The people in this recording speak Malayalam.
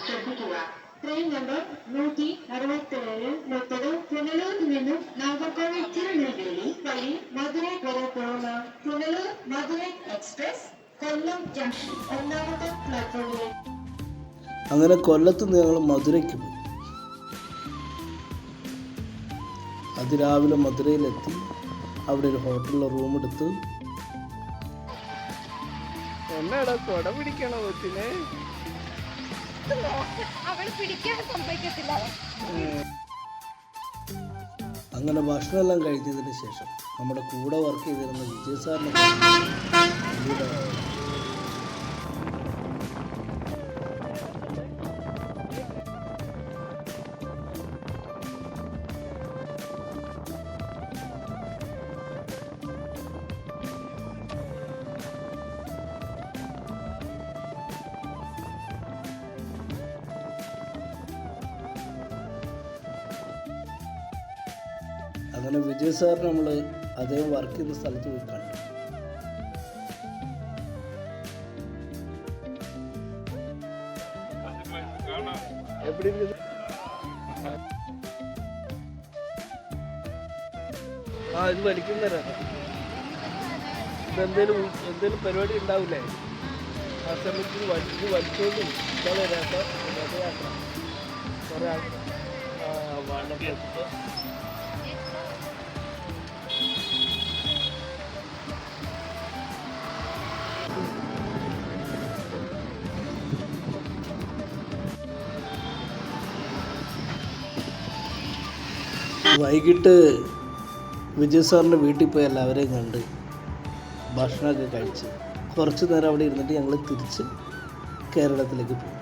ശ്രദ്ധിക്കുക. ട്രെയിൻ നമ്പർ 167 30 പുനലൂരിൽ നിന്നും നാഗർകോവിൽ തിരുനെൽവേലി വഴി മധുരൈ വരെ പോകുന്ന പുനലൂർ മധുരൈ എക്സ്പ്രസ് കൊല്ലം ജംഗ്ഷൻ ഒന്നാമത്തെ പ്ലാറ്റ്ഫോമിൽ. അങ്ങനെ കൊല്ലത്ത് നിന്ന് ഞങ്ങൾ മധുരയ്ക്ക് പോയി. അതിരാവിലെ മധുരയിലെത്തി അവിടെ ഒരു ഹോട്ടലിൽ റൂം എടുത്ത് എന്നാടാ കൊട പിടിക്കണോ കൊച്ചിനെ? അങ്ങനെ ഭക്ഷണമെല്ലാം കഴിഞ്ഞതിന് ശേഷം നമ്മുടെ കൂടെ വർക്ക് ചെയ്തിരുന്ന വിജയ് സാറിനെ അങ്ങനെ വിജയ് സാറിന് നമ്മൾ അദ്ദേഹം വർക്ക് ചെയ്യുന്ന സ്ഥലത്ത് പോയി കണ്ടു. ഇത് വലിക്കുന്നേരാ. ഇതെന്തേലും പരിപാടി ഉണ്ടാവില്ലേ? ആ സമയത്ത് ഇത് വലിച്ചോണ്ടും കുറെ വൈകിട്ട് വിജയ് സാറിൻ്റെ വീട്ടിൽ പോയി എല്ലാവരെയും കണ്ട് ഭക്ഷണമൊക്കെ കഴിച്ച് കുറച്ച് നേരം അവിടെ ഇരുന്നിട്ട് ഞങ്ങൾ തിരിച്ച് കേരളത്തിലേക്ക് പോയി.